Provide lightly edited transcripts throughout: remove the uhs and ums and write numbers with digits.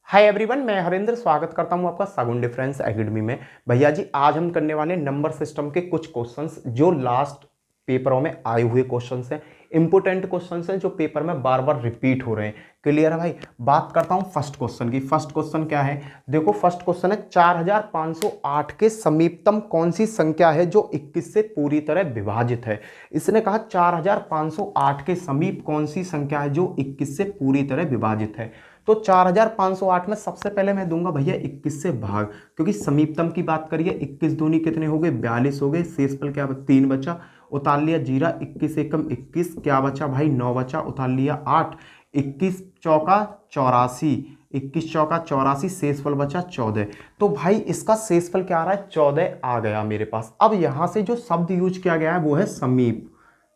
Hi everyone, मैं हरेंद्र स्वागत करता हूं आपका सागुन डिफरेंस एकेडमी में। भैया जी, आज हम करने वाले नंबर सिस्टम के कुछ क्वेश्चंस जो लास्ट पेपरों में आए हुए क्वेश्चंस हैं, इंपोर्टेंट क्वेश्चंस हैं जो पेपर में बार बार रिपीट हो रहे हैं। क्लियर है भाई? बात करता हूं फर्स्ट क्वेश्चन की। फर्स्ट क्वेश्चन क्या है? देखो, फर्स्ट क्वेश्चन है 4508 के समीपतम कौन सी संख्या है जो 21 से पूरी तरह विभाजित है। इसने कहा 4508 के समीप कौन सी संख्या है जो 21 से पूरी तरह विभाजित है। तो 4508 में सबसे पहले मैं दूंगा भैया 21 से भाग, क्योंकि समीपतम की बात करिए। 21 दूनी कितने हो गए? 42 हो गए। शेषफल क्या? 3 बचा, उतार लिया जीरा। 21 एकम 21, क्या बचा भाई? 9 बचा, उतार लिया 8। 21 चौका 84, 21 चौका 84, शेषफल बचा 14। तो भाई इसका शेषफल क्या आ रहा है? 14 आ गया मेरे पास। अब यहां से जो शब्द यूज किया गया है वो है समीप,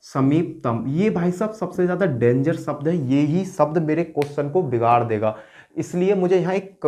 समीपतम। ये भाई साहब सबसे ज्यादा डेंजर शब्द है। ये ही शब्द मेरे क्वेश्चन को बिगाड़ देगा, इसलिए मुझे यहाँ एक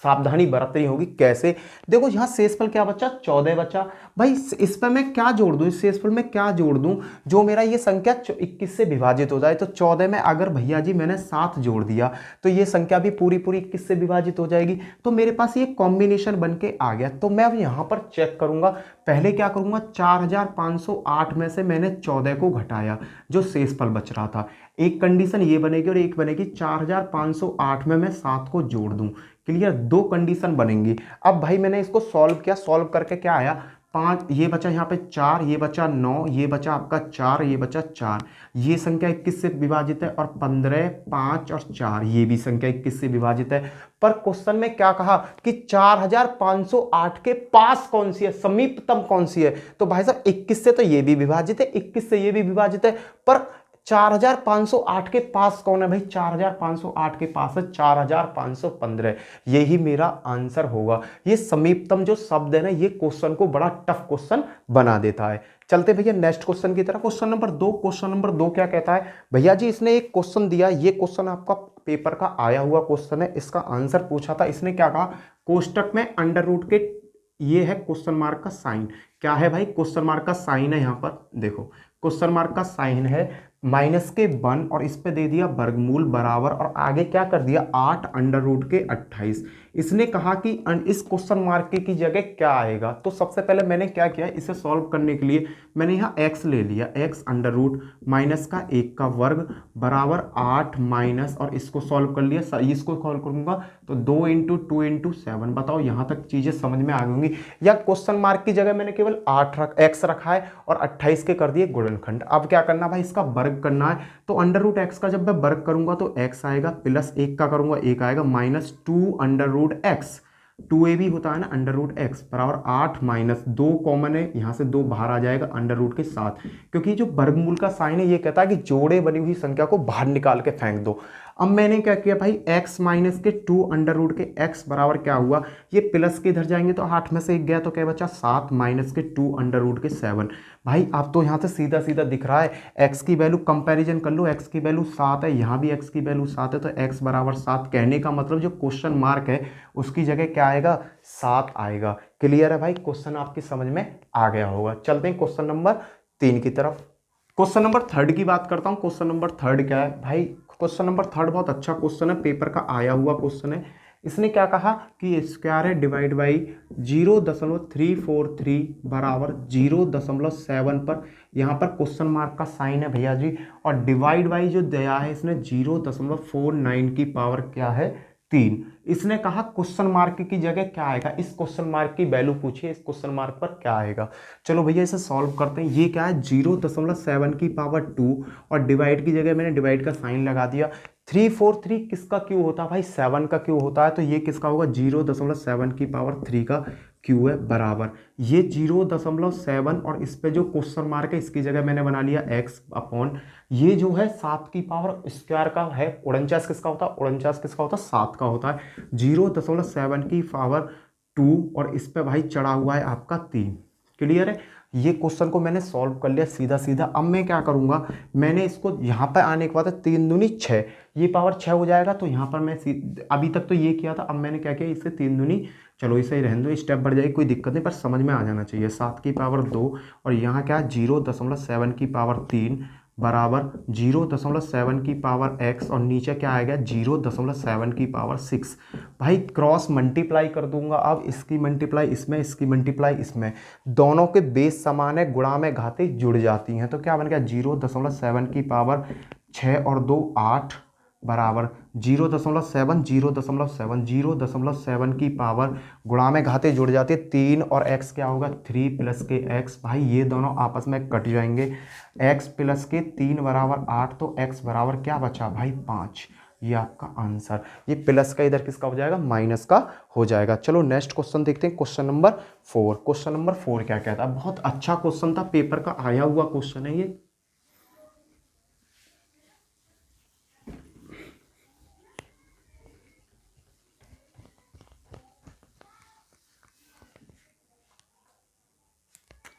सावधानी बरतनी होगी। कैसे? देखो, यहाँ शेषफल क्या बचा? 14 बचा। भाई इस पर मैं क्या जोड़ दूं? इस शेषफल में क्या जोड़ दूं जो मेरा ये संख्या 21 से विभाजित हो जाए? तो 14 में अगर भैया जी मैंने 7 जोड़ दिया तो ये संख्या भी पूरी पूरी 21 से विभाजित हो जाएगी। तो मेरे पास ये कॉम्बिनेशन बन के आ गया। तो मैं अब यहाँ पर चेक करूंगा। पहले क्या करूंगा? 4508 में से मैंने 14 को घटाया, जो शेषफल बच रहा था। एक कंडीशन ये बनेगी और एक बनेगी 4508 में मैं 7 को जोड़ दूं। क्लियर? दो कंडीशन बनेंगी। अब भाई मैंने इसको सॉल्व किया। सॉल्व करके क्या आया? 5, ये बचा यहाँ पे 4, ये बचा 9, ये बचा आपका 4, ये बचा 4। ये संख्या 21 से विभाजित है। और 15, 5 और 4, ये भी संख्या 21 से विभाजित है। पर क्वेश्चन में क्या कहा कि 4508 के पास कौन सी है, समीपतम कौन सी है? तो भाई साहब 21 से तो ये भी विभाजित है, 21 से ये भी विभाजित है, पर 4508 के पास कौन है भाई? 4508 के पास है 4515। यही मेरा आंसर होगा। ये समीपतम जो शब्द है ना, ये क्वेश्चन को बड़ा टफ क्वेश्चन बना देता है। चलते भैया नेक्स्ट क्वेश्चन की तरफ। Question number 2। क्वेश्चन नंबर 2 क्या कहता है भैया जी? इसने एक क्वेश्चन दिया। ये क्वेश्चन आपका पेपर का आया हुआ क्वेश्चन है। इसका आंसर पूछा था। इसने क्या कहा? कोष्टक में अंडर रूट के, ये है क्वेश्चन मार्क का साइन। क्या है भाई? क्वेश्चन मार्क का साइन है। यहां पर देखो, क्वेश्चन मार्क का साइन है माइनस के 1 और इस पे दे दिया वर्गमूल बराबर, और आगे क्या कर दिया? 8 अंडर रूट के 28। इसने कहा कि इस क्वेश्चन मार्क की जगह क्या आएगा? तो सबसे पहले मैंने क्या किया, इसे सॉल्व करने के लिए मैंने यहाँ x ले लिया। x अंडर रूट माइनस का 1 का वर्ग बराबर 8 माइनस, और इसको सॉल्व कर लिया। इसको सॉल्व करूंगा तो 2 इंटू 2 इंटू 7। बताओ यहाँ तक चीजें समझ में आ गई होंगी। या क्वेश्चन मार्क की जगह मैंने केवल 8 x रखा है और 28 के कर दिए गुणनखंड। अब क्या करना भाई? इसका वर्ग करना है। तो अंडर रूट एक्स का जब मैं वर्ग करूंगा तो x आएगा, प्लस 1 का करूंगा 1 आएगा, minus 2 under root x. 2a भी होता है ना अंडर रूट एक्स, बराबर 8 माइनस 2 कॉमन है, यहां से 2 बाहर आ जाएगा अंडर रूट के साथ। क्योंकि जो वर्गमूल का साइन है ये कहता है कि जोड़े बनी हुई संख्या को बाहर निकाल के फेंक दो। अब मैंने क्या किया भाई? x माइनस के 2 अंडर रूट के x बराबर क्या हुआ? ये प्लस के इधर जाएंगे तो 8 में से 1 गया तो क्या बचा? 7 माइनस के 2 अंडर रूट के 7। भाई आप तो यहाँ से सीधा सीधा दिख रहा है। x की वैल्यू कंपैरिजन कर लो, x की वैल्यू 7 है, यहाँ भी x की वैल्यू 7 है, तो x बराबर 7। कहने का मतलब जो क्वेश्चन मार्क है उसकी जगह क्या आएगा? 7 आएगा। क्लियर है भाई? क्वेश्चन आपकी समझ में आ गया होगा। चलते हैं क्वेश्चन नंबर 3 की तरफ। क्वेश्चन नंबर 3 की बात करता हूँ। क्वेश्चन नंबर 3 क्या है भाई? क्वेश्चन नंबर 3 बहुत अच्छा क्वेश्चन है, पेपर का आया हुआ क्वेश्चन है। इसने क्या कहा कि स्क्वायर है डिवाइड बाई 0.343 बराबर 0.7 पर, यहाँ पर क्वेश्चन मार्क का साइन है भैया जी, और डिवाइड बाई जो दिया है इसने 0.49 की पावर क्या है? 3। इसने कहा क्वेश्चन मार्क की जगह क्या आएगा? इस क्वेश्चन मार्क की वैल्यू पूछिए, इस क्वेश्चन मार्क पर क्या आएगा? चलो भैया इसे सॉल्व करते हैं। ये क्या है? 0.7 की पावर 2, और डिवाइड की जगह मैंने डिवाइड का साइन लगा दिया। 343 किसका क्यू होता है भाई? 7 का क्यू होता है, तो ये किसका होगा? 0.7 की पावर 3 का क्यू है, बराबर ये 0.7, और इस पे जो क्वेश्चन मार्क है इसकी जगह मैंने बना लिया x अपॉन, ये जो है 7 की पावर स्क्वायर का है। 49 किसका होता है? 49 किसका होता है? 7 का होता है। 0.7 की पावर 2, और इस पे भाई चढ़ा हुआ है आपका 3। क्लियर है? ये क्वेश्चन को मैंने सॉल्व कर लिया सीधा सीधा। अब मैं क्या करूंगा? मैंने इसको यहाँ पर आने के बाद 3 दूनी 6, ये पावर 6 हो जाएगा। तो यहाँ पर मैं अभी तक तो ये किया था, अब मैंने क्या किया? इससे 3 दूनी, चलो इसे ही रहने दो, स्टेप बढ़ जाएगी, कोई दिक्कत नहीं, पर समझ में आ जाना चाहिए। 7 की पावर 2, और यहाँ क्या? 0.7 की पावर 3 बराबर 0.7 की पावर x और नीचे क्या आएगा 0.7 की पावर 6। भाई क्रॉस मल्टीप्लाई कर दूंगा, अब इसकी मल्टीप्लाई इसमें, इसकी मल्टीप्लाई इसमें, दोनों के बेस समान है, गुणा में घातें जुड़ जाती हैं, तो क्या बन गया 0.7 की पावर 6 और 2 8 बराबर 0.7 0.7 0.7 की पावर गुणा में घातें जुड़ जाती है 3 और x क्या होगा 3 प्लस के x। भाई ये दोनों आपस में कट जाएंगे, x प्लस के 3 बराबर 8, तो x बराबर क्या बचा भाई 5। ये आपका आंसर, ये प्लस का इधर किसका हो जाएगा माइनस का हो जाएगा। चलो नेक्स्ट क्वेश्चन देखते हैं, क्वेश्चन नंबर 4। क्वेश्चन नंबर 4 क्या कहता है, बहुत अच्छा क्वेश्चन था, पेपर का आया हुआ क्वेश्चन है ये।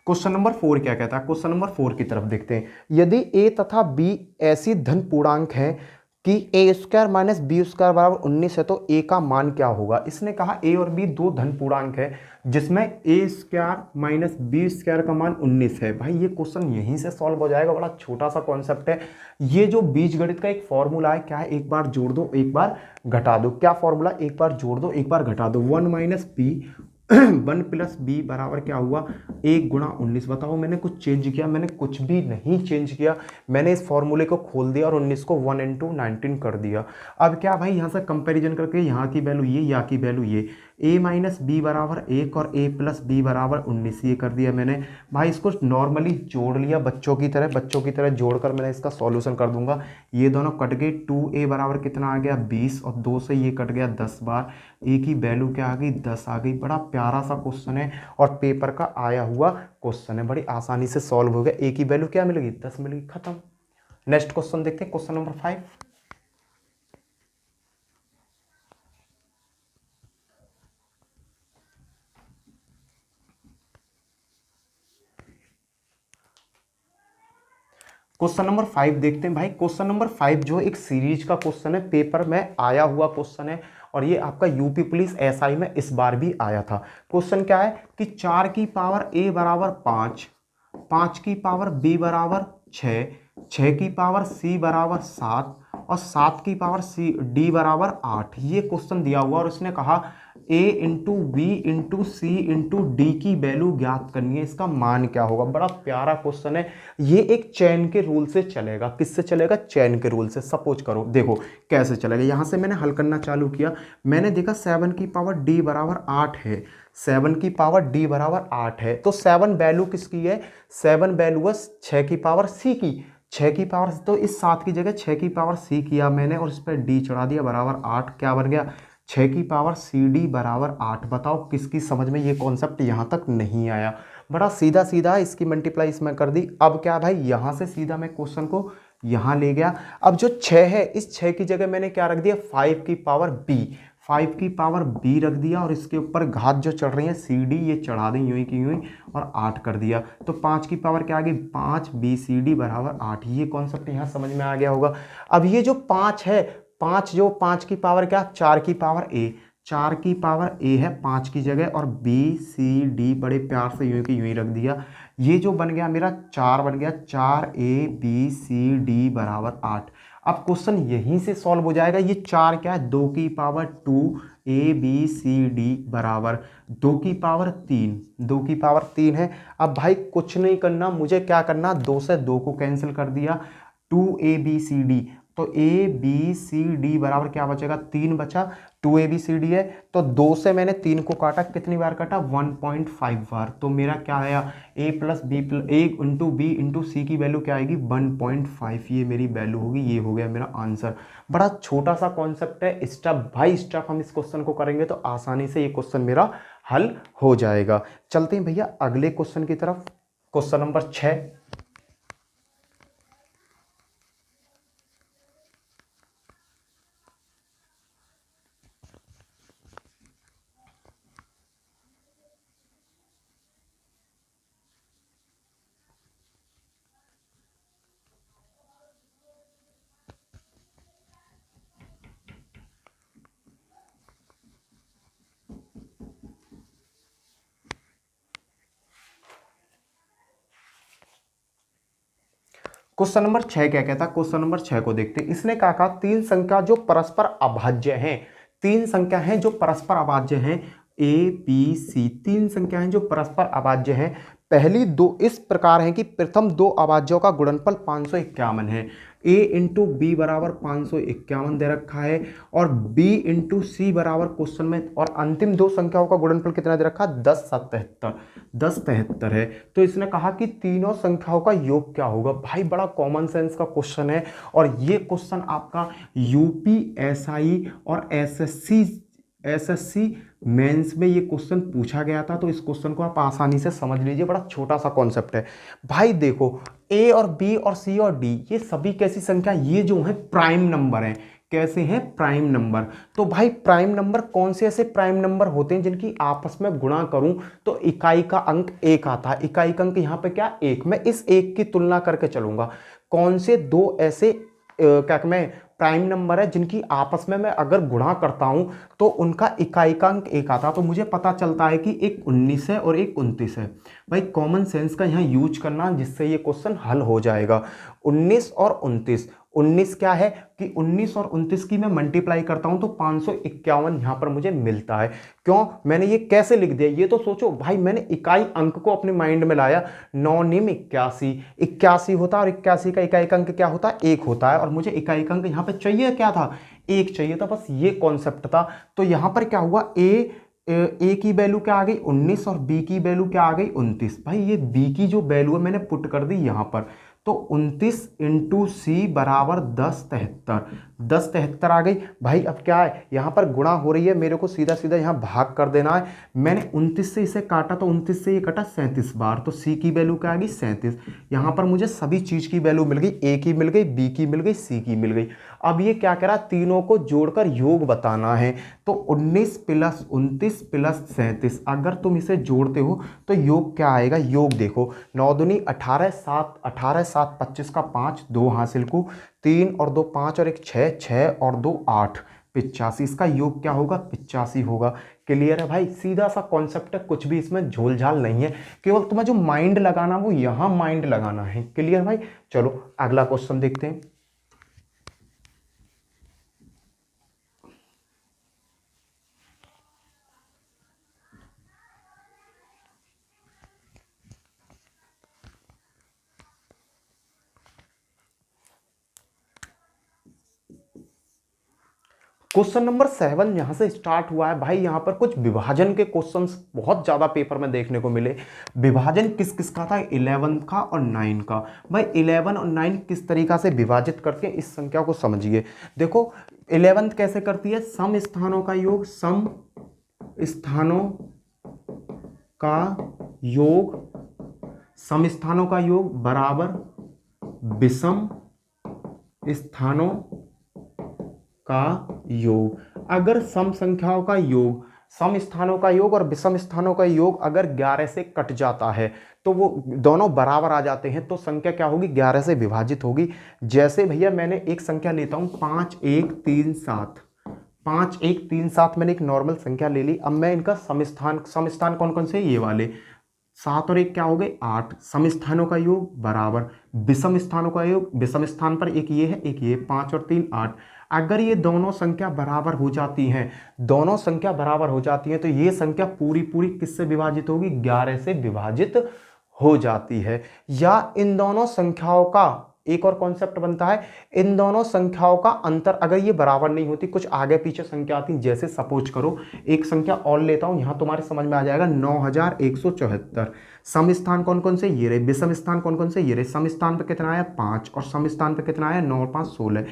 क्वेश्चन नंबर 4 क्या कहता है, क्वेश्चन नंबर 4 की तरफ देखते हैं। यदि a तथा b ऐसी धन पूर्णांक है कि ए स्क्वायर माइनस बी स्क्वायर बराबर 19 है, तो a का मान क्या होगा। इसने कहा a और b दो धन पूर्णांक है जिसमें a square minus B square का मान 19 है। भाई ये क्वेश्चन यहीं से सॉल्व हो जाएगा, बड़ा छोटा सा कॉन्सेप्ट है। ये जो बीजगणित का एक फॉर्मूला है, क्या है, एक बार जोड़ दो एक बार घटा दो। क्या फॉर्मूला, एक बार जोड़ दो एक बार घटा दो, 1 माइनस बी 1 प्लस बी बराबर क्या हुआ 1 गुणा 19। बताओ मैंने कुछ चेंज किया, मैंने कुछ भी नहीं चेंज किया, मैंने इस फॉर्मूले को खोल दिया और 19 को 1 इंटू 19 कर दिया। अब क्या भाई यहाँ से कंपैरिजन करके यहाँ की वैल्यू ये, यहाँ की वैल्यू ये, a माइनस बी बराबर 1 और a प्लस बी बराबर 19, ये कर दिया मैंने। भाई इसको नॉर्मली जोड़ लिया बच्चों की तरह जोड़कर मैंने इसका सॉल्यूशन कर दूंगा। ये दोनों कट गए, 2a बराबर कितना आ गया 20 और 2 से ये कट गया 10 बार, a की वैल्यू क्या आ गई 10 आ गई। बड़ा प्यारा सा क्वेश्चन है और पेपर का आया हुआ क्वेश्चन है, बड़ी आसानी से सॉल्व हो गया। a की वैल्यू क्या मिलेगी 10 मिलेगी, खत्म। नेक्स्ट क्वेश्चन देखते हैं, क्वेश्चन नंबर 5। क्वेश्चन नंबर 5 देखते हैं। भाई क्वेश्चन नंबर 5 जो एक सीरीज का क्वेश्चन है, पेपर में आया हुआ क्वेश्चन है और ये आपका यूपी पुलिस एसआई में इस बार भी आया था। क्वेश्चन क्या है कि 4 की पावर a बराबर 5, 5 की पावर b बराबर 6, 6 की पावर c बराबर 7 और 7 की पावर c d बराबर 8। ये क्वेश्चन दिया हुआ और इसने कहा a into B into C into D की वैल्यू ज्ञात करनी है, इसका मान क्या होगा। बड़ा प्यारा क्वेश्चन है, ये एक चैन के रूल से चलेगा। किससे चलेगा, चैन के रूल से। सपोज करो, देखो कैसे चलेगा, यहां से मैंने हल करना चालू किया, मैंने देखा 7 की पावर d बराबर 8 है, 7 की पावर d बराबर 8 है, तो 7 वैल्यू किसकी है, 7 वैल्यू है 6 की पावर c की, 6 की पावर, तो इस 7 की जगह 6 की पावर c किया मैंने और इस पर d चढ़ा दिया बराबर 8। क्या बन गया 6 की पावर सी डी बराबर 8। बताओ किसकी समझ में ये कॉन्सेप्ट यहाँ तक नहीं आया। बड़ा सीधा सीधा इसकी मल्टीप्लाई इसमें कर दी। अब क्या भाई यहाँ से सीधा मैं क्वेश्चन को यहाँ ले गया। अब जो 6 है, इस 6 की जगह मैंने क्या रख दिया 5 की पावर b, 5 की पावर b रख दिया और इसके ऊपर घात जो चढ़ रही है सी डी, ये चढ़ा दी यूं ही की यूं ही और 8 कर दिया। तो 5 की पावर क्या आ गई 5 बी सी डी बराबर 8। ये कॉन्सेप्ट यहाँ समझ में आ गया होगा। अब ये जो 5 है, 5 जो 5 की पावर क्या 4 की पावर a, 4 की पावर a है 5 की जगह और b c d बड़े प्यार से यूं की यूं ही रख दिया। ये जो बन गया मेरा 4 बन गया, 4a b c d बराबर 8। अब क्वेश्चन यहीं से सॉल्व हो जाएगा। ये 4 क्या है 2 की power 2 a b c d बराबर 2 की पावर 3, 2 की पावर 3 है। अब भाई कुछ नहीं करना, मुझे क्या करना 2 से 2 को कैंसिल कर दिया, 2abcd, तो ए बी सी डी बराबर क्या बचेगा 3 बचा, 2abcd है, तो 2 से मैंने 3 को काटा, कितनी बार काटा 1.5 बार। तो मेरा क्या आया a plus B plus A into B into C की वैल्यू क्या आएगी 1.5, ये मेरी वैल्यू होगी। ये हो गया मेरा आंसर। बड़ा छोटा सा कॉन्सेप्ट है, स्टेप बाय स्टेप हम इस क्वेश्चन को करेंगे तो आसानी से ये क्वेश्चन मेरा हल हो जाएगा। चलते हैं भैया अगले क्वेश्चन की तरफ, क्वेश्चन नंबर 6। क्वेश्चन नंबर 6 क्या कहता है, क्वेश्चन नंबर 6 को देखते हैं। इसने कहा तीन संख्या जो परस्पर अभाज्य हैं, तीन संख्या हैं जो परस्पर अभाज्य हैं, ए बी सी, तीन संख्या हैं जो परस्पर अभाज्य हैं। पहली दो इस प्रकार हैं कि प्रथम दो अभाज्यों का गुणनफल 551 है। a इंटू बी बराबर 551 दे रखा है और b इंटू सी बराबर क्वेश्चन में, और अंतिम दो संख्याओं का गुणनफल कितना दे रखा है, 1073 है। तो इसने कहा कि तीनों संख्याओं का योग क्या होगा। भाई बड़ा कॉमन सेंस का क्वेश्चन है और ये क्वेश्चन आपका यूपीएसआई और एसएससी मेंस में ये क्वेश्चन पूछा गया था। तो इस क्वेश्चन को आप आसानी से समझ लीजिए, बड़ा छोटा सा कॉन्सेप्ट है। भाई देखो ए और बी और सी और डी ये सभी कैसी संख्या, ये जो है प्राइम नंबर हैं। कैसे हैं, प्राइम नंबर। तो भाई प्राइम नंबर कौन से ऐसे प्राइम नंबर होते हैं जिनकी आपस में गुणा करूं तो इकाई का अंक एक आता है। इकाई का अंक यहाँ पे क्या, एक। मैं इस एक की तुलना करके चलूंगा, कौन से दो ऐसे क्या मैं प्राइम नंबर है जिनकी आपस में मैं अगर गुणा करता हूं तो उनका इकाई का अंक एक आता। तो मुझे पता चलता है कि एक 19 है और एक 29 है। भाई कॉमन सेंस का यहाँ यूज करना, जिससे ये क्वेश्चन हल हो जाएगा। 19 और 29, 19 क्या है कि 19 और 29 की मैं मल्टीप्लाई करता हूं तो 551 यहां पर मुझे मिलता है। क्यों, मैंने ये कैसे लिख दिया ये तो सोचो। भाई मैंने इकाई अंक को अपने माइंड में लाया, 9 निम 81 होता है और 81 का इकाई अंक क्या होता है, एक होता है। और मुझे इकाई अंक यहाँ पे चाहिए क्या था, एक चाहिए था, बस ये कॉन्सेप्ट था। तो यहां पर क्या हुआ, ए की वैल्यू क्या आ गई 19 और बी की वैल्यू क्या आ गई 29। भाई ये बी की जो वैल्यू है मैंने पुट कर दी यहां पर, तो 29 इंटू सी बराबर 1073 आ गई। भाई अब क्या है, यहां पर गुणा हो रही है, मेरे को सीधा सीधा यहां भाग कर देना है। मैंने 29 से इसे काटा तो 29 से ये कटा 37 बार, तो सी की वैल्यू क्या आ गई 37। यहां पर मुझे सभी चीज की वैल्यू मिल गई, ए की मिल गई, बी की मिल गई, सी की मिल गई। अब ये क्या करा, तीनों को जोड़कर योग बताना है। तो 19 प्लस 29 प्लस 37, अगर तुम इसे जोड़ते हो तो योग क्या आएगा, योग देखो 9 दूनी 18, 7 25 का 5, 2 हासिल को 3 और 2 5 और 1 6, 6 और 2 8, 85। इसका योग क्या होगा, 85 होगा। क्लियर है भाई, सीधा सा कॉन्सेप्ट है, कुछ भी इसमें झोल झाल नहीं है, केवल तुम्हें जो माइंड लगाना वो यहां माइंड लगाना है। क्लियर भाई, चलो अगला क्वेश्चन देखते हैं। क्वेश्चन नंबर 7 यहां से स्टार्ट हुआ है। भाई यहां पर कुछ विभाजन के क्वेश्चंस बहुत ज्यादा पेपर में देखने को मिले। विभाजन किस किस का था, 11 का और 9 का। भाई 11 और 9 किस तरीका से विभाजित करके इस संख्या को समझिए। देखो 11 कैसे करती है, सम स्थानों का योग, सम स्थानों का योग बराबर विषम स्थानों का योग। अगर सम संख्याओं का योग, सम स्थानों का योग और विषम स्थानों का योग अगर 11 से कट जाता है तो वो दोनों बराबर आ जाते हैं, तो संख्या क्या होगी, 11 से विभाजित होगी। जैसे भैया मैंने एक संख्या लेता हूं 5 1 3 7, 5 1 3 7 मैंने एक नॉर्मल संख्या ले ली। अब मैं इनका समस्थान कौन कौन से, ये वाले 7 और 1 क्या हो गए 8। समस्थानों का योग बराबर विषम स्थानों का योग, विषम स्थान पर एक ये है एक ये, 5 और 3 8। अगर ये दोनों संख्या बराबर हो जाती हैं, दोनों संख्या बराबर हो जाती हैं तो ये संख्या पूरी पूरी किससे विभाजित होगी, 11 से विभाजित हो जाती है। या इन दोनों संख्याओं का एक और कॉन्सेप्ट बनता है, इन दोनों संख्याओं का अंतर अगर ये बराबर नहीं होती, कुछ आगे पीछे संख्या आती, जैसे सपोज करो एक संख्या और लेता हूं, यहां तुम्हारे समझ में आ जाएगा 9174। सम स्थान कौन कौन से, ये रहे। विषम स्थान कौन कौन से, ये रहे। सम स्थान पे कितना आया 5 और सम स्थान पे कितना आया 9 और 5 16।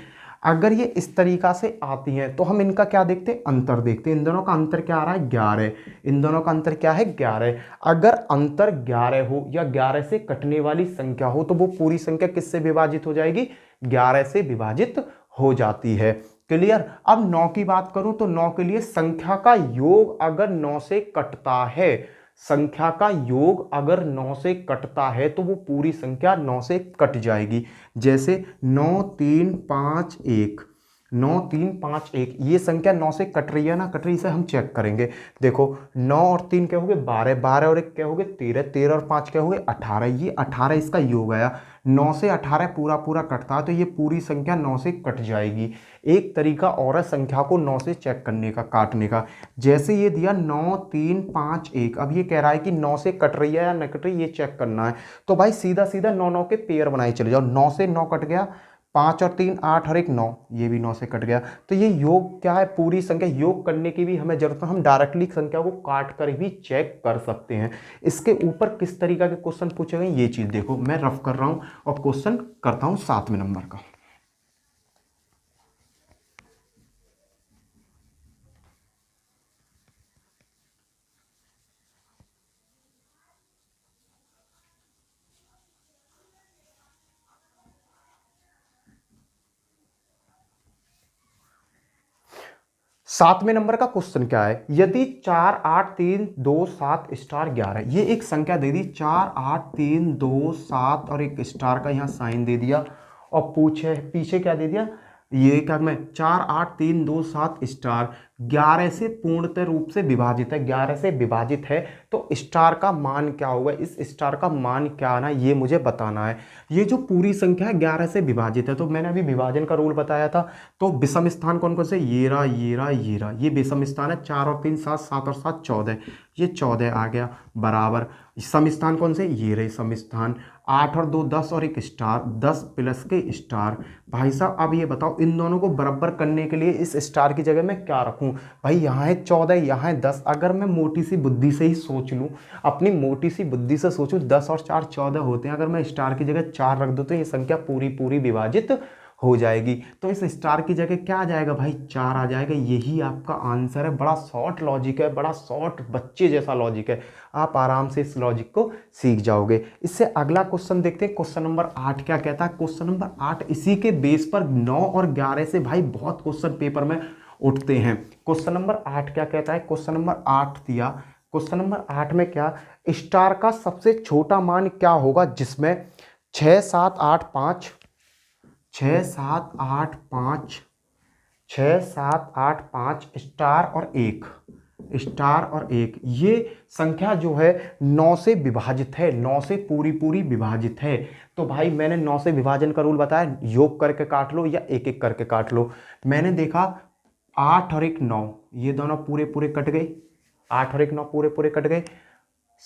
अगर ये इस तरीका से आती हैं तो हम इनका क्या देखते हैं, अंतर देखते हैं। इन दोनों का अंतर क्या आ रहा है 11, इन दोनों का अंतर क्या है 11। अगर अंतर 11 हो या 11 से कटने वाली संख्या हो तो वो पूरी संख्या किससे विभाजित हो जाएगी, 11 से विभाजित हो जाती है। क्लियर। अब 9 की बात करूं तो 9 के लिए संख्या का योग अगर 9 से कटता है, संख्या का योग अगर 9 से कटता है तो वो पूरी संख्या 9 से कट जाएगी। जैसे 9 3 5 1, 9 3 5 1, ये संख्या 9 से कट रही है ना, कट रही, इसे हम चेक करेंगे। देखो 9 और 3 क्या हो गए 12, 12 और 1 क्या हो गए 13, 13 और 5 क्या हो गए 18, ये 18 इसका योग आया। 9 से 18 पूरा पूरा कटता है तो ये पूरी संख्या 9 से कट जाएगी। एक तरीका और है संख्या को 9 से चेक करने का, काटने का। जैसे ये दिया 9 3 5 1, अब ये कह रहा है कि 9 से कट रही है या न कट रही है, ये चेक करना है। तो भाई सीधा सीधा 9 9 के पेयर बनाए चले जाओ। 9 से 9 कट गया, 5 और 3 8 और 1 9, ये भी 9 से कट गया। तो ये योग क्या है, पूरी संख्या। योग करने की भी हमें जरूरत है, हम डायरेक्टली संख्या को काट कर भी चेक कर सकते हैं। इसके ऊपर किस तरीका के क्वेश्चन पूछे गए ये चीज देखो, मैं रफ कर रहा हूं और क्वेश्चन करता हूं 7वें नंबर का। सातवें नंबर का क्वेश्चन क्या है, यदि 4 8 3 2 7 स्टार 11, ये एक संख्या दे दी 4 8 3 2 7 और एक स्टार का यहाँ साइन दे दिया और पूछे पीछे क्या दे दिया, ये क्या मैं 4 8 3 2 7 स्टार 11 से पूर्णतः रूप से विभाजित है, 11 से विभाजित है तो स्टार का मान क्या होगा, इस स्टार का मान क्या आना ये मुझे बताना है। ये जो पूरी संख्या है 11 से विभाजित है, तो मैंने अभी विभाजन का रूल बताया था। तो विषम स्थान कौन कौन से, ये रहा ये रहा ये रहा, ये विषम स्थान है। 4 और 3 7, 7 और 7 14, ये 14 आ गया बराबर। सम स्थान कौन से, ये रहे सम स्थान। 8 और 2 10 और एक स्टार, 10 प्लस के स्टार। भाई साहब अब ये बताओ इन दोनों को बराबर करने के लिए इस स्टार की जगह मैं क्या रखूं। भाई यहाँ है 14, यहाँ है 10। अगर मैं मोटी सी बुद्धि से ही सोच लूँ, अपनी मोटी सी बुद्धि से सोचूं, 10 और 4 14 होते हैं। अगर मैं स्टार की जगह 4 रख दूं तो ये संख्या पूरी पूरी विभाजित हो जाएगी। तो इस स्टार की जगह क्या आ जाएगा भाई, 4 आ जाएगा। यही आपका आंसर है। बड़ा शॉर्ट लॉजिक है, बड़ा शॉर्ट बच्चे जैसा लॉजिक है। आप आराम से इस लॉजिक को सीख जाओगे। इससे अगला क्वेश्चन देखते हैं। क्वेश्चन नंबर 8 क्या कहता है। क्वेश्चन नंबर 8 इसी के बेस पर 9 और 11 से भाई बहुत क्वेश्चन पेपर में उठते हैं। क्वेश्चन नंबर 8 क्या कहता है। क्वेश्चन नंबर 8 दिया, क्वेश्चन नंबर 8 में क्या, स्टार का सबसे छोटा मान क्या होगा जिसमें 6 7 8 5 6 7 8 5 6 7 8 5 स्टार और 1, स्टार और 1, ये संख्या जो है 9 से विभाजित है, 9 से पूरी पूरी विभाजित है। तो भाई मैंने 9 से विभाजन का रूल बताया, योग करके काट लो या एक एक करके काट लो। मैंने देखा 8 और 1 9, ये दोनों पूरे पूरे कट गए। 8 और 1 9 पूरे पूरे कट गए।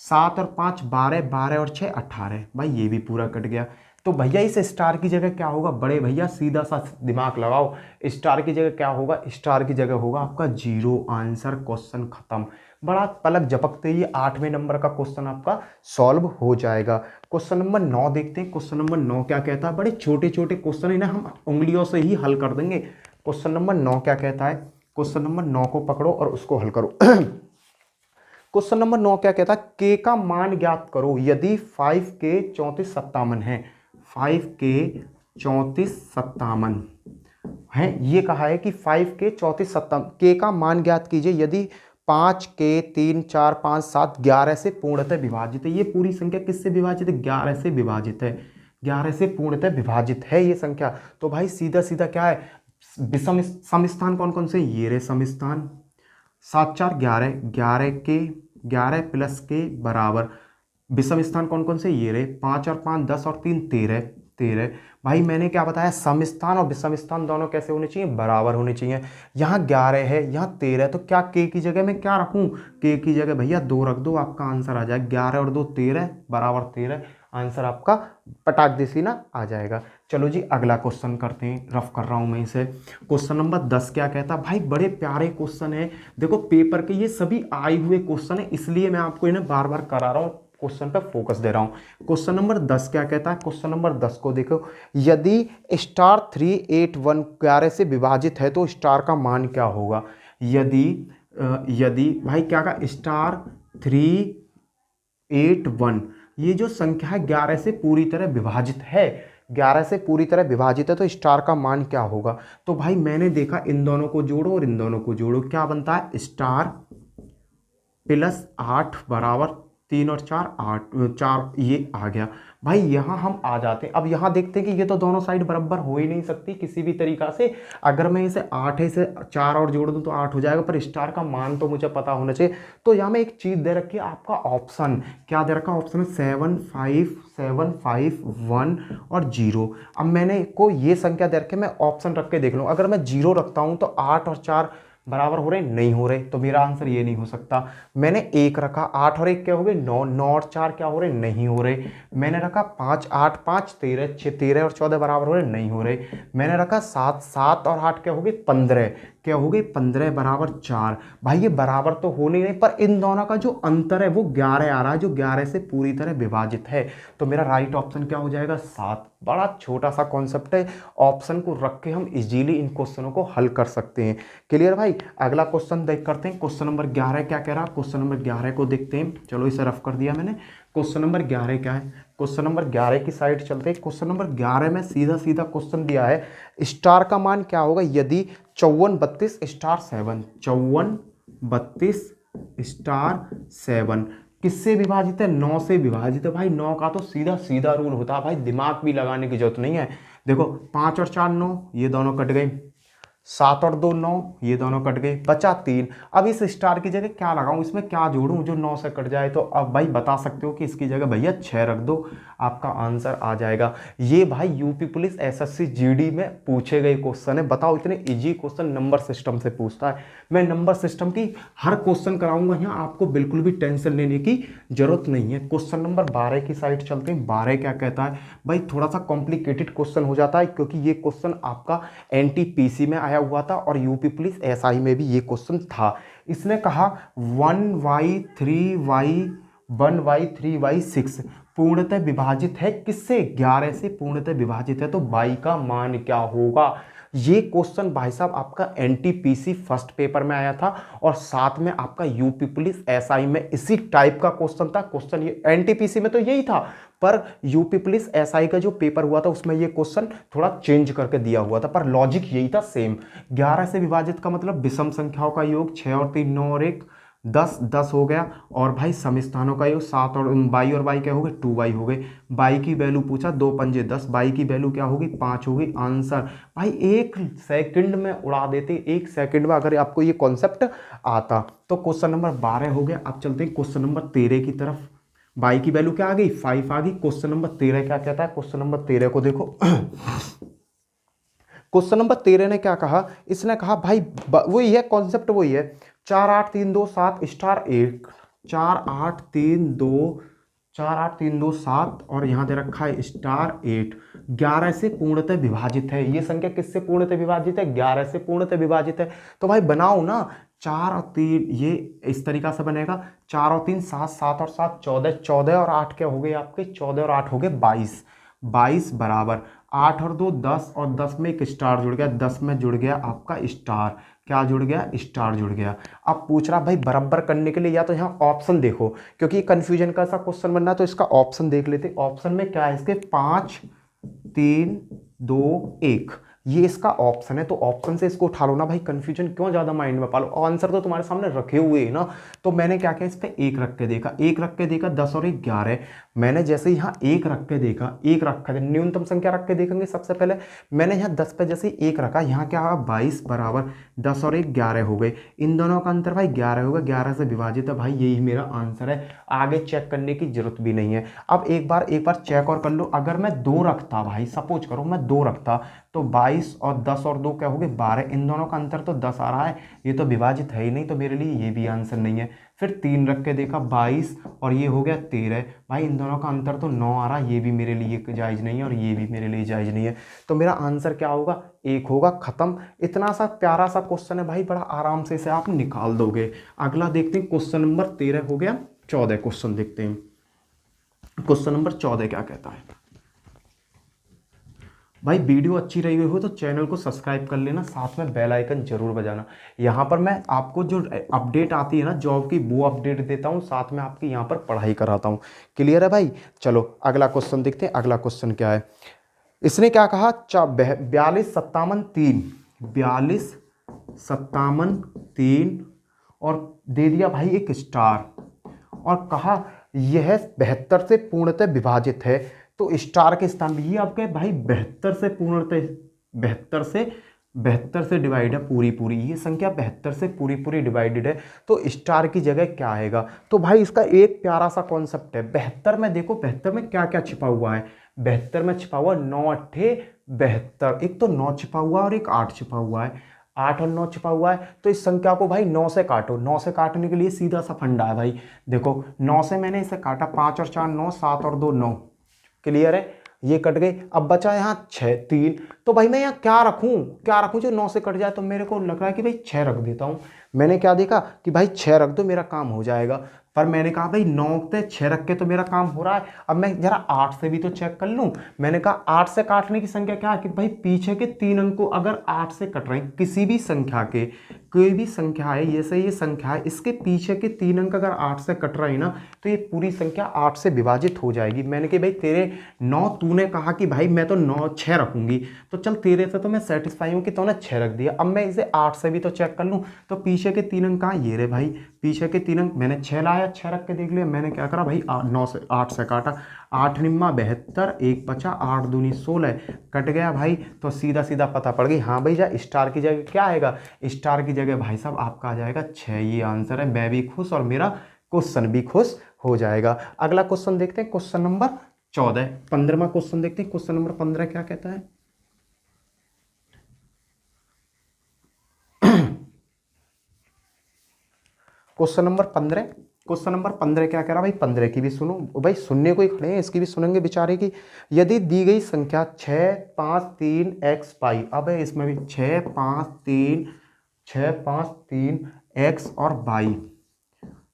7 और 5 12, 12 और 6 18, भाई ये भी पूरा कट गया। तो भैया इस स्टार की जगह क्या होगा, बड़े भैया सीधा सा दिमाग लगाओ। स्टार की जगह क्या होगा, स्टार की जगह होगा आपका 0। आंसर, क्वेश्चन खत्म। बड़ा पलक झपकते ही 8वें नंबर का क्वेश्चन आपका सॉल्व हो जाएगा। क्वेश्चन नंबर 9 देखते हैं। क्वेश्चन नंबर 9 क्या कहता है। बड़े छोटे छोटे क्वेश्चन है ना, हम उंगलियों से ही हल कर देंगे। क्वेश्चन नंबर 9 क्या कहता है। क्वेश्चन नंबर 9 को पकड़ो और उसको हल करो। क्वेश्चन नंबर 9 क्या कहता है, के का मान ज्ञात करो यदि 5 के 34 57 है। 5 के 34 57 है, ये कहा है कि 5 के 34 57, के का मान ज्ञात कीजिए यदि 5 के 3 4 5 7 11 से पूर्णतः विभाजित है। ये पूरी संख्या किससे विभाजित है, 11 से विभाजित है। 11 से पूर्णतः विभाजित है ये संख्या। तो भाई सीधा सीधा क्या है, विषम समस्थान कौन कौन से, ये रहे समस्थान। 7 4 11, 11 के 11 प्लस के बराबर। विषम स्थान कौन कौन से, ये रहे। 5 और 5 10 और 3 13, 13। भाई मैंने क्या बताया, सम स्थान और विषम स्थान दोनों कैसे होने चाहिए, बराबर होने चाहिए। यहाँ 11 है, यहाँ 13, तो क्या के की जगह मैं क्या रखूँ, के की जगह भैया 2 रख दो, आपका आंसर आ जाएगा 11 और 2 13 बराबर 13। आंसर आपका पटाक देसी ना आ जाएगा। चलो जी अगला क्वेश्चन करते हैं, रफ कर रहा हूं मैं इसे। क्वेश्चन नंबर 10 क्या कहता है। भाई बड़े प्यारे क्वेश्चन है, देखो पेपर के ये सभी आए हुए क्वेश्चन है, इसलिए मैं आपको इन्हें बार बार करा रहा हूं, क्वेश्चन पे फोकस दे रहा हूं। क्वेश्चन नंबर 10 क्या कहता है। क्वेश्चन नंबर 10 को देखो, यदि स्टार 3 8 1 11 से विभाजित है तो स्टार का मान क्या होगा। यदि भाई क्या का, स्टार 3 8 1, ये जो संख्या है 11 से पूरी तरह विभाजित है, 11 से पूरी तरह विभाजित है, तो स्टार का मान क्या होगा। तो भाई मैंने देखा इन दोनों को जोड़ो और इन दोनों को जोड़ो, क्या बनता है, स्टार प्लस 8 बराबर 3 और 4 8, 4 ये आ गया भाई। यहाँ हम आ जाते हैं। अब यहाँ देखते हैं कि ये तो दोनों साइड बराबर हो ही नहीं सकती किसी भी तरीका से। अगर मैं इसे 8 है, इसे 4 और जोड़ दूँ तो 8 हो जाएगा, पर स्टार का मान तो मुझे पता होना चाहिए। तो यहाँ में एक चीज़ दे रखी है आपका ऑप्शन, क्या दे रखा है ऑप्शन में 7 5 7 5 1 और 0। अब मैंने को ये संख्या दे रखी है, मैं ऑप्शन रख के देख लूँ। अगर मैं 0 रखता हूँ तो 8 और 4 बराबर हो रहे, नहीं हो रहे, तो मेरा आंसर ये नहीं हो सकता। मैंने 1 रखा, 8 और 1 क्या हो गए 9, 9 और 4 क्या हो रहे, नहीं हो रहे। मैंने रखा 5 8 5 13, 6 13 और 14 बराबर हो रहे, नहीं हो रहे। मैंने रखा 7 7 और 8 क्या हो गए 15, क्या हो गए 15 बराबर 4। भाई ये बराबर तो हो नहीं रहे, पर इन दोनों का जो अंतर है वो 11 आ रहा है, जो 11 से पूरी तरह विभाजित है। तो मेरा राइट ऑप्शन क्या हो जाएगा 7। बड़ा छोटा सा कॉन्सेप्ट है, ऑप्शन को रख के हम इजीली इन क्वेश्चनों को हल कर सकते हैं। क्लियर भाई। अगला क्वेश्चन देख करते हैं। क्वेश्चन नंबर 11 क्या कह रहा है, क्वेश्चन नंबर 11 को देखते हैं। चलो इसे रफ कर दिया मैंने। क्वेश्चन नंबर 11 क्या है, क्वेश्चन नंबर 11 की साइड चलते हैं। क्वेश्चन नंबर 11 में सीधा सीधा क्वेश्चन दिया है, स्टार का मान क्या होगा यदि 54 32 स्टार 7, 54 32 स्टार 7 किससे विभाजित है, 9 से विभाजित है। भाई 9 का तो सीधा सीधा रूल होता है भाई, दिमाग भी लगाने की जरूरत नहीं है। देखो 5 और 4 9, ये दोनों कट गए। 7 और 2 9, ये दोनों कट गए, बचा 3। अब इस स्टार की जगह क्या लगाऊं, इसमें क्या जोड़ूं जो 9 से कट जाए। तो अब भाई बता सकते हो कि इसकी जगह भैया 6 रख दो, आपका आंसर आ जाएगा। ये भाई यूपी पुलिस एसएससी जीडी में पूछे गए क्वेश्चन है। बताओ इतने इजी क्वेश्चन नंबर सिस्टम से पूछता है। मैं नंबर सिस्टम की हर क्वेश्चन कराऊंगा यहाँ, आपको बिल्कुल भी टेंशन लेने की जरूरत नहीं है। क्वेश्चन नंबर 12 की साइड चलते हैं। 12 क्या कहता है भाई, थोड़ा सा कॉम्प्लिकेटेड क्वेश्चन हो जाता है, क्योंकि ये क्वेश्चन आपका एनटीपीसी में आया हुआ था और यूपी पुलिस एसआई में भी ये क्वेश्चन था। इसने कहा 1/3y पूर्णतः विभाजित है किससे, 11 से पूर्णतः विभाजित है, तो y का मान क्या होगा। ये क्वेश्चन भाई साहब आपका एनटीपीसी फर्स्ट पेपर में आया था और साथ में आपका यूपी पुलिस एसआई में इसी टाइप का क्वेश्चन था। क्वेश्चन ये एनटीपीसी में तो यही था, पर यूपी पुलिस एसआई का जो पेपर हुआ था उसमें ये क्वेश्चन थोड़ा चेंज करके दिया हुआ था, पर लॉजिक यही था सेम। 11 से विभाजित का मतलब विषम संख्याओं का योग, 6 और 3 9 और 1 10 10 हो गया। और भाई सम स्थानों का योग 7 और बाई और बाई क्या हो गए 2y हो गए। बाई की वैल्यू पूछा 2 पंजे 10, बाई की वैल्यू क्या होगी 5 होगी। आंसर भाई 1 सेकंड में उड़ा देते, 1 सेकंड में अगर आपको ये कॉन्सेप्ट आता। तो क्वेश्चन नंबर 12 हो गया। अब चलते हैं क्वेश्चन नंबर 13 की तरफ। बाई की वैल्यू क्या आ गई 5 आ गई। क्वेश्चन नंबर 13 क्या कहता है, क्वेश्चन नंबर 13 को देखो। क्वेश्चन नंबर 13 ने क्या कहा, इसने कहा भाई वही है कॉन्सेप्ट, वही है 4 8 3 2 7 स्टार 1, 4 8 3 2 7 और यहाँ दे रखा है स्टार 8। 11 से पूर्णतः विभाजित है। ये संख्या किससे पूर्णतः विभाजित है, 11 से पूर्णतः विभाजित है। तो भाई बनाओ ना, 4 और 3 ये इस तरीका से बनेगा, 4 और 3 7, 7 और 7 14, 14 और 8 क्या हो गए आपके 14 और 8 हो गए 22, 22 बराबर 8 और 2 10 और 10 में एक स्टार जुड़ गया, 10 में जुड़ गया आपका स्टार, क्या जुड़ गया स्टार जुड़ गया। अब पूछ रहा भाई बराबर करने के लिए या तो यहाँ ऑप्शन देखो, क्योंकि कन्फ्यूजन का सा क्वेश्चन बनना है, तो इसका ऑप्शन देख लेते। ऑप्शन में क्या है इसके 5 3 2 1, ये इसका ऑप्शन है, तो ऑप्शन से इसको उठा लो ना भाई, कंफ्यूजन क्यों ज्यादा माइंड में पालो, आंसर तो तुम्हारे सामने रखे हुए हैं ना। तो मैंने क्या किया इस पे 1 रख के देखा, 1 रख के देखा 10 और 1 11। मैंने जैसे यहाँ 1 रख के देखा, 1 रखा, न्यूनतम संख्या रख के देखेंगे सबसे पहले। मैंने यहाँ 10 पे जैसे 1 रखा, यहाँ क्या हुआ 22 बराबर 10 और 1 11 हो गए। इन दोनों का अंतर भाई 11 होगा, 11 से विभाजित है भाई, यही मेरा आंसर है। आगे चेक करने की जरूरत भी नहीं है। अब एक बार चेक और कर लो, अगर मैं 2 रखता भाई, सपोज करो मैं 2 रखता तो 22 और 10 और 2 क्या हो गए 12, इन दोनों का अंतर तो 10 आ रहा है, ये तो विभाजित है ही नहीं, तो मेरे लिए ये भी आंसर नहीं है। फिर 3 रख के देखा 22 और ये हो गया 13, भाई इन दोनों का अंतर तो 9 आ रहा है, ये भी मेरे लिए जायज़ नहीं है और ये भी मेरे लिए जायज़ नहीं है। तो मेरा आंसर क्या होगा 1 होगा, खत्म। इतना सा प्यारा सा क्वेश्चन है भाई, बड़ा आराम से इसे आप निकाल दोगे। अगला देखते हैं, क्वेश्चन नंबर 13 हो गया, 14 क्वेश्चन देखते हैं। क्वेश्चन नंबर 14 क्या कहता है भाई, वीडियो अच्छी रही हुई हो तो चैनल को सब्सक्राइब कर लेना, साथ में बेल आइकन जरूर बजाना। यहाँ पर मैं आपको जो अपडेट आती है ना जॉब की, वो अपडेट देता हूँ, साथ में आपकी यहाँ पर पढ़ाई कराता हूँ। क्लियर है भाई। चलो अगला क्वेश्चन देखते हैं। अगला क्वेश्चन क्या है, इसने क्या कहा 42 57 3, 42 57 3 और दे दिया भाई एक स्टार, और कहा यह 72 से पूर्णतः विभाजित है। तो स्टार के स्थान भी ये आपके भाई 72 से पूर्णतः 72 से डिवाइड है पूरी पूरी, ये संख्या 72 से पूरी पूरी डिवाइडेड है। तो स्टार की जगह क्या आएगा? तो भाई इसका एक प्यारा सा कॉन्सेप्ट है। 72 में देखो 72 में क्या क्या छिपा हुआ है। 72 में छिपा हुआ 9 अट्ठे 72, एक तो 9 छिपा हुआ और एक 8 छिपा हुआ है। 8 और 9 छिपा हुआ है। तो इस संख्या को भाई 9 से काटो। 9 से काटने के लिए सीधा सा फंडा है भाई। देखो 9 से मैंने इसे काटा, 5 और 4 9, 7 और 2 9, क्लियर है, ये कट गई। अब बचा यहाँ 6 3। तो भाई मैं यहाँ क्या रखूँ जो 9 से कट जाए? तो मेरे को लग रहा है कि भाई 6 रख देता हूँ। मैंने क्या देखा कि भाई 6 रख दो मेरा काम हो जाएगा। पर मैंने कहा भाई 9 पे 6 रख के तो मेरा काम हो रहा है। अब मैं जरा 8 से भी तो चेक कर लूँ। मैंने कहा 8 से काटने की संख्या क्या है कि भाई पीछे के 3 अंक को अगर 8 से कट रहे हैं, किसी भी संख्या के, कोई भी संख्या है, जैसे ये संख्या है, इसके पीछे के 3 अंक अगर 8 से कट रहे हैं ना, तो ये पूरी संख्या 8 से विभाजित हो जाएगी। मैंने कहा भाई तेरे 9, तूने कहा कि भाई मैं तो 9 6 रखूंगी, तो चल तेरे से तो मैं सेटिस्फाई हूँ कि तूने 6 रख दिया। अब मैं इसे 8 से भी तो चेक कर लूँ। तो पीछे के 3 अंक कहाँ? ये रे भाई, पीछे के 3 अंक मैंने 6 लाया, 6 रख के देख लिया। मैंने क्या करा भाई 9 से 8 से काटा, 8 निम्मा 72, 1 बचा, 8 दूनी 16, कट गया भाई। तो सीधा सीधा पता पड़ गई। हाँ भैया स्टार की जगह क्या आएगा? स्टार की जगह भाई साहब आपका आ जाएगा 6। ये आंसर है। मैं भी खुश और मेरा क्वेश्चन भी खुश हो जाएगा। अगला क्वेश्चन देखते हैं, क्वेश्चन नंबर 14, 15वां क्वेश्चन देखते हैं। क्वेश्चन नंबर 15 क्या कहता है? क्वेश्चन नंबर 15, क्वेश्चन नंबर 15 क्या कह रहा भाई? 15 की भी सुनो भाई, सुनने को ही खड़े हैं, इसकी भी सुनेंगे बेचारे की। यदि दी गई संख्या 6 5 3 x पाई, अब इसमें भी 6 5 3 x और y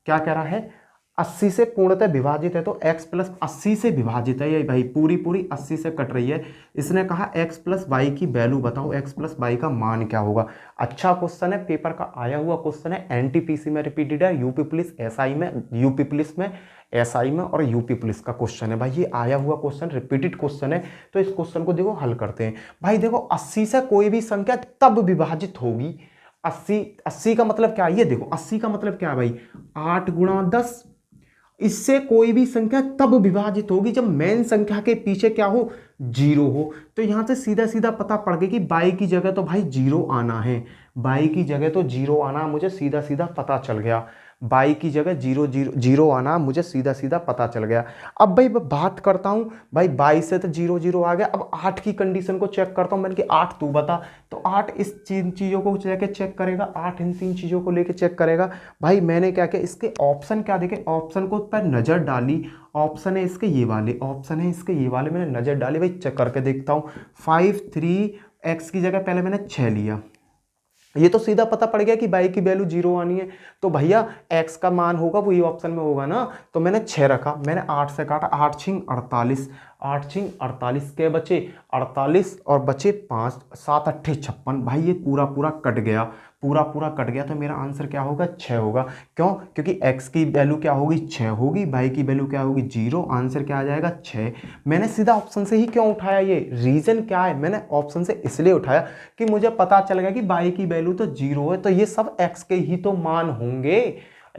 क्या कह रहा है? 80 से पूर्णतः विभाजित है। तो x प्लस 80 से विभाजित है ये भाई, पूरी पूरी 80 से कट रही है। इसने कहा x प्लस वाई की वैल्यू बताओ, x प्लस वाई का मान क्या होगा। अच्छा क्वेश्चन है, पेपर का आया हुआ क्वेश्चन है, एनटीपीसी में रिपीटेड है, यूपी पुलिस एसआई में, यूपी पुलिस में, एसआई में और यूपी पुलिस का क्वेश्चन है भाई। ये आया हुआ क्वेश्चन, रिपीटेड क्वेश्चन है। तो इस क्वेश्चन को देखो हल करते हैं भाई। देखो 80 से कोई भी संख्या तब विभाजित होगी। 80 का मतलब क्या है? ये देखो 80 का मतलब क्या है भाई? 8 गुणा 10। इससे कोई भी संख्या तब विभाजित होगी जब मेन संख्या के पीछे क्या हो? 0 हो। तो यहां से सीधा सीधा पता पड़ गया कि बाई की जगह तो भाई 0 आना है। बाई की जगह तो 0 आना मुझे सीधा सीधा पता चल गया। बाई की जगह 0 आना मुझे सीधा सीधा पता चल गया। अब भाई बात करता हूं भाई, 22 से तो 0 आ गया। अब 8 की कंडीशन को चेक करता हूं। मैंने कि 8 तू बता। तो 8 इस चीज़ों को लेके चेक करेगा, 8 इन 3 चीज़ों को लेके चेक करेगा भाई। मैंने क्या किया, इसके ऑप्शन क्या देखे, ऑप्शन को पर नज़र डाली। ऑप्शन है इसके ये वाले, ऑप्शन है इसके ये वाले, मैंने नज़र डाली भाई। चेक करके देखता हूँ। 5 3 x की जगह पहले मैंने 6 लिया। ये तो सीधा पता पड़ गया कि बाई की वैल्यू 0 आनी है। तो भैया x का मान होगा वो ये ऑप्शन में होगा ना। तो मैंने 6 रखा, मैंने 8 से काटा, 8 छिंग 48, 8 छिंग 48 के बचे 48 और बचे 5, 7 अट्ठे 56। भाई ये पूरा पूरा कट गया, पूरा पूरा कट गया। तो मेरा आंसर क्या होगा? 6 होगा। क्यों? क्योंकि x की वैल्यू क्या होगी? 6 होगी। बाई की वैल्यू क्या होगी? 0। आंसर क्या आ जाएगा? 6। मैंने सीधा ऑप्शन से ही क्यों उठाया? ये रीजन क्या है? मैंने ऑप्शन से इसलिए उठाया कि मुझे पता चल गया कि बाई की वैल्यू तो 0 है, तो ये सब x के ही तो मान होंगे,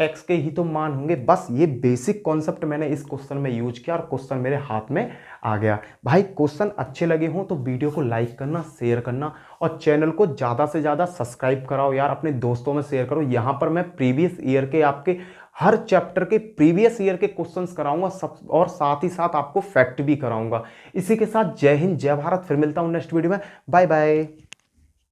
x के ही तो मान होंगे। बस ये बेसिक कॉन्सेप्ट मैंने इस क्वेश्चन में यूज किया और क्वेश्चन मेरे हाथ में आ गया। भाई क्वेश्चन अच्छे लगे हों तो वीडियो को लाइक करना, शेयर करना और चैनल को ज़्यादा से ज़्यादा सब्सक्राइब कराओ यार, अपने दोस्तों में शेयर करो। यहाँ पर मैं प्रीवियस ईयर के आपके हर चैप्टर के प्रीवियस ईयर के क्वेश्चंस कराऊंगा सब, और साथ ही साथ आपको फैक्ट भी कराऊंगा। इसी के साथ जय हिंद, जय भारत। फिर मिलता हूँ नेक्स्ट वीडियो में। Bye bye.